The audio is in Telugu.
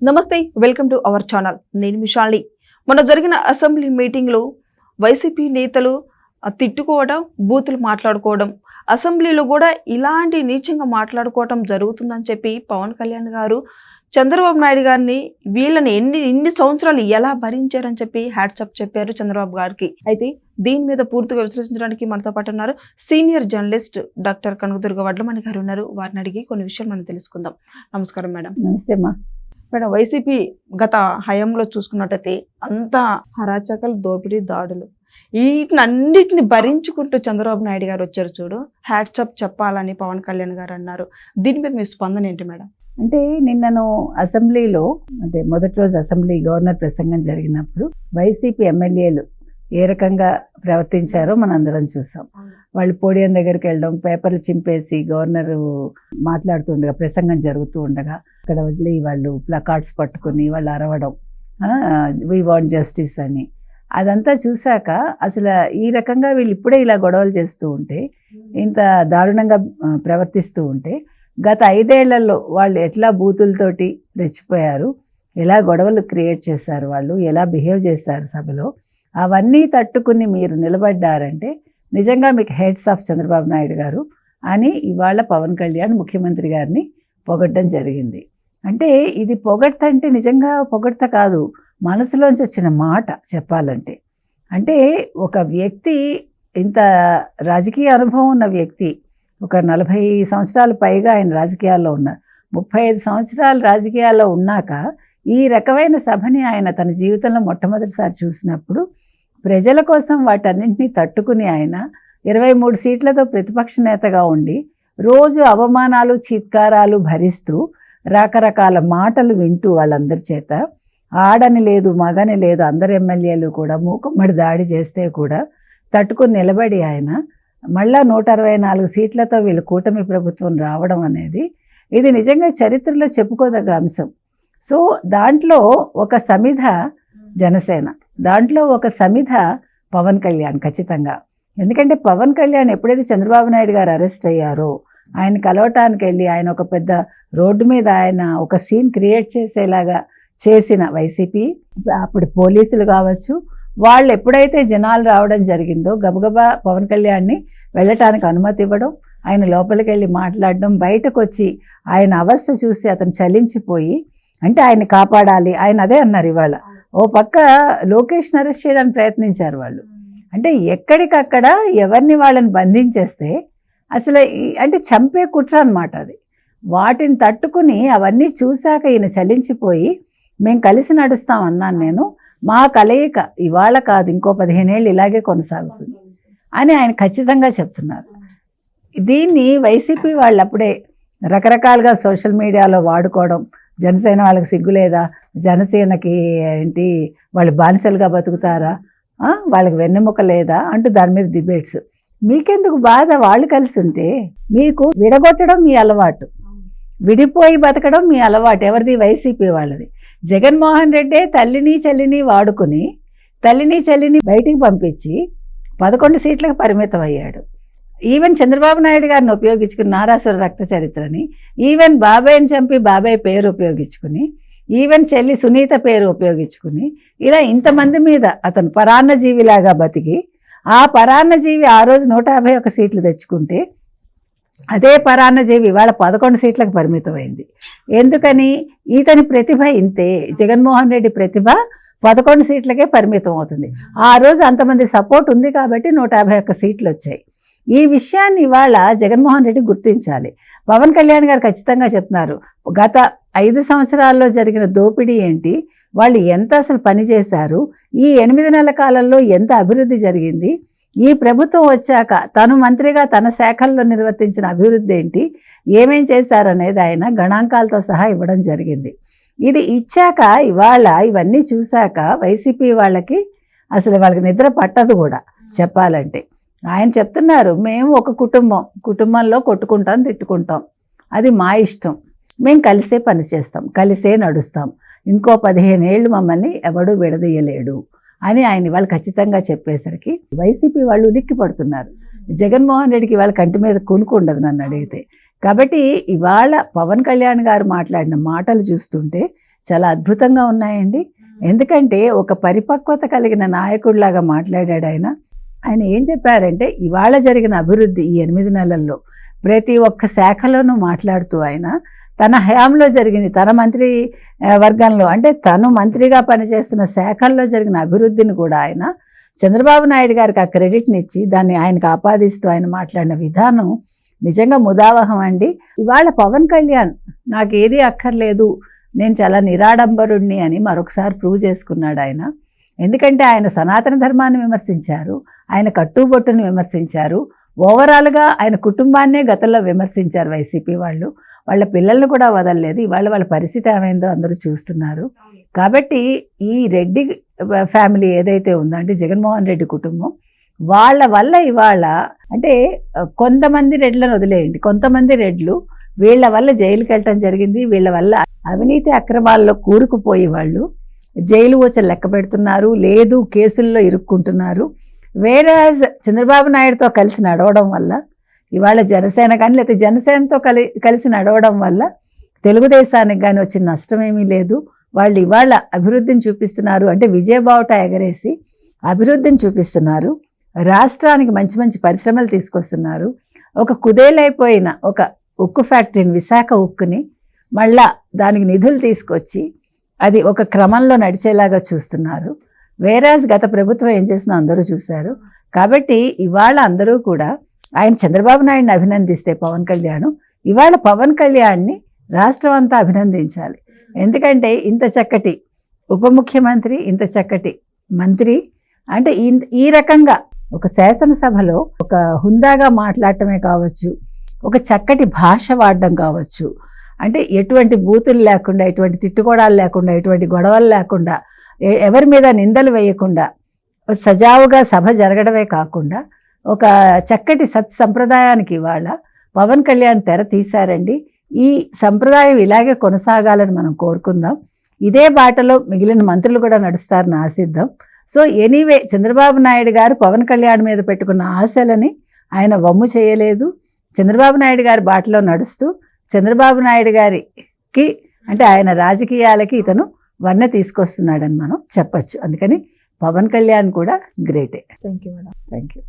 నమస్తే, వెల్కమ్ టు అవర్ ఛానల్. నేను మిషాలి. మొన్న జరిగిన అసెంబ్లీ మీటింగ్లో వైసీపీ నేతలు తిట్టుకోవడం, బూతులు మాట్లాడుకోవడం, అసెంబ్లీలో కూడా ఇలాంటి నీచంగా మాట్లాడుకోవడం జరుగుతుందని చెప్పి పవన్ కళ్యాణ్ గారు చంద్రబాబు నాయుడు గారిని వీళ్ళని ఎన్ని సంవత్సరాలు ఎలా భరించారని చెప్పి హ్యాట్సప్ చెప్పారు చంద్రబాబు గారికి. అయితే దీని మీద పూర్తిగా విశ్లేషించడానికి మనతో పాటు ఉన్నారు senior journalist doctor Kanakadurga Vadlamani గారు ఉన్నారు. వారిని అడిగి కొన్ని విషయాలు మనం తెలుసుకుందాం. నమస్కారం మేడం. నమస్తే అమ్మా. మేడం, వైసీపీ గత హయాంలో చూసుకున్నట్టయితే అంతా అరాచకాలు, దోపిడీ, దాడులు, వీటినన్నిటిని భరించుకుంటూ చంద్రబాబు నాయుడు గారు వచ్చారు చూడు. హ్యాట్సప్ చెప్పాలని పవన్ కళ్యాణ్ గారు అన్నారు. దీని మీద మీ స్పందన ఏంటి మేడం? అంటే నిన్నను అసెంబ్లీలో అంటే మొదటి రోజు అసెంబ్లీ గవర్నర్ ప్రసంగం జరిగినప్పుడు వైసీపీ ఎమ్మెల్యేలు ఏ రకంగా ప్రవర్తించారో మనం అందరం చూసాం. వాళ్ళు పోడియం దగ్గరికి వెళ్ళడం, పేపర్లు చింపేసి గవర్నరు మాట్లాడుతుండగా, ప్రసంగం జరుగుతూ ఉండగా అక్కడ వదిలి వాళ్ళు ప్లకార్డ్స్ పట్టుకుని వాళ్ళు అరవడం, వీ వాంట్ జస్టిస్ అని. అదంతా చూశాక అసలు ఈ రకంగా వీళ్ళు ఇప్పుడే ఇలా గొడవలు చేస్తూ ఉంటే, ఇంత దారుణంగా ప్రవర్తిస్తూ ఉంటే, గత 5 ఏళ్లలో వాళ్ళు ఎట్లా బూతులతోటి రెచ్చిపోయారు, ఎలా గొడవలు క్రియేట్ చేశారు, వాళ్ళు ఎలా బిహేవ్ చేశారు సభలో, అవన్నీ తట్టుకుని మీరు నిలబడ్డారంటే నిజంగా మీకు హెడ్స్ ఆఫ్ చంద్రబాబు నాయుడు గారు అని ఇవాళ పవన్ కళ్యాణ్ ముఖ్యమంత్రి గారిని పొగడ్డం జరిగింది. అంటే ఇది పొగడ్తంటే నిజంగా పొగడ్త కాదు, మనసులోంచి వచ్చిన మాట చెప్పాలంటే. అంటే ఒక వ్యక్తి, ఇంత రాజకీయ అనుభవం ఉన్న వ్యక్తి, ఒక 40 సంవత్సరాలు పైగా ఆయన రాజకీయాల్లో ఉన్నారు. 35 సంవత్సరాలు రాజకీయాల్లో ఉన్నాక ఈ రకమైన సభని ఆయన తన జీవితంలో మొట్టమొదటిసారి చూసినప్పుడు ప్రజల కోసం వాటన్నింటినీ తట్టుకుని ఆయన 23 సీట్లతో ప్రతిపక్ష నేతగా ఉండి రోజు అవమానాలు, చీత్కారాలు భరిస్తూ రకరకాల మాటలు వింటూ వాళ్ళందరి చేత, ఆడని లేదు మగని లేదు అందరు ఎమ్మెల్యేలు కూడా మూకుమ్మడి దాడి చేస్తే కూడా తట్టుకుని నిలబడి ఆయన మళ్ళా 164 సీట్లతో వీళ్ళు కూటమి ప్రభుత్వం రావడం అనేది ఇది నిజంగా చరిత్రలో చెప్పుకోదగ్గ అంశం. సో దాంట్లో ఒక సమిధ జనసేన, దాంట్లో ఒక సమిధ పవన్ కళ్యాణ్ ఖచ్చితంగా. ఎందుకంటే పవన్ కళ్యాణ్ ఎప్పుడైతే చంద్రబాబు నాయుడు గారు అరెస్ట్ అయ్యారో, ఆయన కలవటానికి వెళ్ళి ఆయన ఒక పెద్ద రోడ్డు మీద ఆయన ఒక సీన్ క్రియేట్ చేసేలాగా చేసిన వైసీపీ, అప్పుడు పోలీసులు కావచ్చు, వాళ్ళు ఎప్పుడైతే జనాలు రావడం జరిగిందో గబగబా పవన్ కళ్యాణ్ని వెళ్ళటానికి అనుమతి ఇవ్వడం, ఆయన లోపలికి వెళ్ళి మాట్లాడడం, బయటకు వచ్చి ఆయన అవస్థ చూసి అతను చలించిపోయి, అంటే ఆయన్ని కాపాడాలి ఆయన అదే అన్నారు. ఇవాళ ఓ పక్క లోకేష్ని అరెస్ట్ చేయడానికి ప్రయత్నించారు వాళ్ళు. అంటే ఎక్కడికక్కడ ఎవరిని వాళ్ళని బంధించేస్తే అసలు అంటే చంపే కుట్ర అనమాట అది. వాటిని తట్టుకుని అవన్నీ చూశాక ఈయన చలించిపోయి మేము కలిసి నడుస్తాం అన్నాను నేను. మా కలయిక ఇవాళ కాదు, ఇంకో 15 ఏళ్ళు ఇలాగే కొనసాగుతుంది అని ఆయన ఖచ్చితంగా చెప్తున్నారు. దీన్ని వైసీపీ వాళ్ళు అప్పుడే రకరకాలుగా సోషల్ మీడియాలో వాడుకోవడం, జనసేన వాళ్ళకి సిగ్గులేదా, జనసేనకి ఏంటి వాళ్ళు బానిసలుగా బతుకుతారా, వాళ్ళకి వెన్నెముక లేదా అంటూ దాని మీద డిబేట్స్. మీకెందుకు బాధ? వాళ్ళు కలిసి ఉంటే మీకు విడగొట్టడం మీ అలవాటు, విడిపోయి బతకడం మీ అలవాటు. ఎవరిది? వైసీపీ వాళ్ళది. జగన్మోహన్ రెడ్డే తల్లిని చెల్లిని వాడుకుని తల్లిని చెల్లిని బయటికి పంపించి 11 సీట్లకు పరిమితం అయ్యాడు. ఈవెన్ చంద్రబాబు నాయుడు గారిని ఉపయోగించుకుని నారాసుర రక్త చరిత్రని, ఈవెన్ బాబాయ్ని చంపి బాబాయ్ పేరు ఉపయోగించుకుని, ఈవెన్ చెల్లి సునీత పేరు ఉపయోగించుకుని, ఇలా ఇంతమంది మీద అతను పరాన్నజీవిలాగా బతికి, ఆ పరాన్నజీవి ఆ రోజు 151 సీట్లు తెచ్చుకుంటే అదే పరాన్నజీవి ఇవాళ 11 సీట్లకు పరిమితమైంది. ఎందుకని? ఇతని ప్రతిభ ఇంతే. జగన్మోహన్ రెడ్డి ప్రతిభ 11 సీట్లకే పరిమితం అవుతుంది. ఆ రోజు అంతమంది సపోర్ట్ ఉంది కాబట్టి 151 సీట్లు వచ్చాయి. ఈ విషయాన్ని ఇవాళ జగన్మోహన్ రెడ్డి గుర్తించాలి. పవన్ కళ్యాణ్ గారు ఖచ్చితంగా చెప్తున్నారు, గత 5 సంవత్సరాల్లో జరిగిన దోపిడీ ఏంటి, వాళ్ళు ఎంత అసలు పని చేశారు, ఈ 8 నెలల కాలంలో ఎంత అభివృద్ధి జరిగింది, ఈ ప్రభుత్వం వచ్చాక తను మంత్రిగా తన శాఖల్లో నిర్వర్తించిన అభివృద్ధి ఏంటి, ఏమేం చేశారనేది ఆయన గణాంకాలతో సహా ఇవ్వడం జరిగింది. ఇది ఇచ్చాక ఇవాళ ఇవన్నీ చూశాక వైసీపీ వాళ్ళకి అసలు వాళ్ళకి నిద్ర పట్టదు కూడా చెప్పాలంటే. ఆయన చెప్తున్నారు, మేము ఒక కుటుంబంలో కొట్టుకుంటాం, తిట్టుకుంటాం, అది మా ఇష్టం, మేము కలిసే పనిచేస్తాం, కలిసే నడుస్తాం, ఇంకో 15 ఏళ్ళు మమ్మల్ని ఎవడూ విడదీయలేడు అని ఆయన వాళ్ళు ఖచ్చితంగా చెప్పేసరికి వైసీపీ వాళ్ళు ఉలిక్కి పడుతున్నారు. జగన్మోహన్ రెడ్డికి వాళ్ళ కంటి మీద కునుకు ఉండదు నన్ను అడిగితే. కాబట్టి ఇవాళ పవన్ కళ్యాణ్ గారు మాట్లాడిన మాటలు చూస్తుంటే చాలా అద్భుతంగా ఉన్నాయండి. ఎందుకంటే ఒక పరిపక్వత కలిగిన నాయకుడిలాగా మాట్లాడాడు ఆయన. ఆయన ఏం చెప్పారంటే ఇవాళ జరిగిన అభివృద్ధి ఈ 8 నెలల్లో ప్రతి ఒక్క శాఖలోనూ మాట్లాడుతూ ఆయన తన హయాంలో జరిగింది, తన మంత్రి వర్గంలో అంటే తను మంత్రిగా పనిచేస్తున్న శాఖల్లో జరిగిన అభివృద్ధిని కూడా ఆయన చంద్రబాబు నాయుడు గారికి ఆ క్రెడిట్ని ఇచ్చి దాన్ని ఆయనకు ఆపాదిస్తూ ఆయన మాట్లాడిన విధానం నిజంగా ముదావహం అండి. ఇవాళ పవన్ కళ్యాణ్ నాకు ఏది అక్కర్లేదు, నేను చాలా నిరాడంబరుణ్ణి అని మరొకసారి ప్రూవ్ చేసుకున్నాడు ఆయన. ఎందుకంటే ఆయన సనాతన ధర్మాన్ని విమర్శించారు, ఆయన కట్టుబొట్టును విమర్శించారు, ఓవరాల్గా ఆయన కుటుంబాన్నే గతంలో విమర్శించారు వైసీపీ వాళ్ళు. వాళ్ళ పిల్లల్ని కూడా వదలలేదు. ఇవాళ వాళ్ళ పరిస్థితి ఏమైందో అందరూ చూస్తున్నారు. కాబట్టి ఈ రెడ్డి ఫ్యామిలీ ఏదైతే ఉందో అంటే జగన్మోహన్ రెడ్డి కుటుంబం, వాళ్ళ వల్ల ఇవాళ అంటే కొంతమంది రెడ్లను వదిలేయండి, కొంతమంది రెడ్లు వీళ్ళ వల్ల జైలుకి వెళ్ళటం జరిగింది. వీళ్ళ వల్ల అవినీతి అక్రమాల్లో కూరుకుపోయి వాళ్ళు జైలు వచ్చి లెక్క పెడుతున్నారు, లేదు కేసుల్లో ఇరుక్కుంటున్నారు. వేరేజ్ చంద్రబాబు నాయుడుతో కలిసి నడవడం వల్ల ఇవాళ జనసేన కానీ లేకపోతే జనసేనతో కలిసి నడవడం వల్ల తెలుగుదేశానికి కానీ వచ్చిన నష్టం ఏమీ లేదు. వాళ్ళు ఇవాళ అభివృద్ధిని చూపిస్తున్నారు, అంటే విజయబావుట ఎగరేసి అభివృద్ధిని చూపిస్తున్నారు. రాష్ట్రానికి మంచి మంచి పరిశ్రమలు తీసుకొస్తున్నారు. ఒక కుదేలైపోయిన ఒక ఉక్కు ఫ్యాక్టరీని, విశాఖ ఉక్కుని మళ్ళా దానికి నిధులు తీసుకొచ్చి అది ఒక క్రమంలో నడిచేలాగా చూస్తున్నారు. వేరేజ్ గత ప్రభుత్వం ఏం చేసినా అందరూ చూశారు. కాబట్టి ఇవాళ అందరూ కూడా ఆయన చంద్రబాబు నాయుడిని అభినందిస్తే పవన్ కళ్యాణ్, ఇవాళ పవన్ కళ్యాణ్ని రాష్ట్రం అంతా అభినందించాలి. ఎందుకంటే ఇంత చక్కటి ఉప ముఖ్యమంత్రి, ఇంత చక్కటి మంత్రి అంటే ఈ రకంగా ఒక శాసనసభలో ఒక హుందాగా మాట్లాడటమే కావచ్చు, ఒక చక్కటి భాష వాడడం కావచ్చు, అంటే ఎటువంటి బూతులు లేకుండా, ఎటువంటి తిట్టుకోవడాలు లేకుండా, ఎటువంటి గొడవలు లేకుండా, ఎవరి మీద నిందలు వేయకుండా సజావుగా సభ జరగడమే కాకుండా ఒక చక్కటి సత్సంప్రదాయానికి ఇవాళ పవన్ కళ్యాణ్ తెర తీశారండి. ఈ సంప్రదాయం ఇలాగే కొనసాగాలని మనం కోరుకుందాం. ఇదే బాటలో మిగిలిన మంత్రులు కూడా నడుస్తారని ఆశిద్దాం. సో ఎనీవే చంద్రబాబు నాయుడు గారు పవన్ కళ్యాణ్ మీద పెట్టుకున్న ఆశలని ఆయన వమ్ము చేయలేదు. చంద్రబాబు నాయుడు గారి బాటలో నడుస్తూ చంద్రబాబు నాయుడు గారికి అంటే ఆయన రాజకీయాలకి ఇతను వన్నె తీసుకొస్తున్నాడని మనం చెప్పచ్చు. అందుకని పవన్ కళ్యాణ్ కూడా గ్రేటే. Thank you madam. Thank you.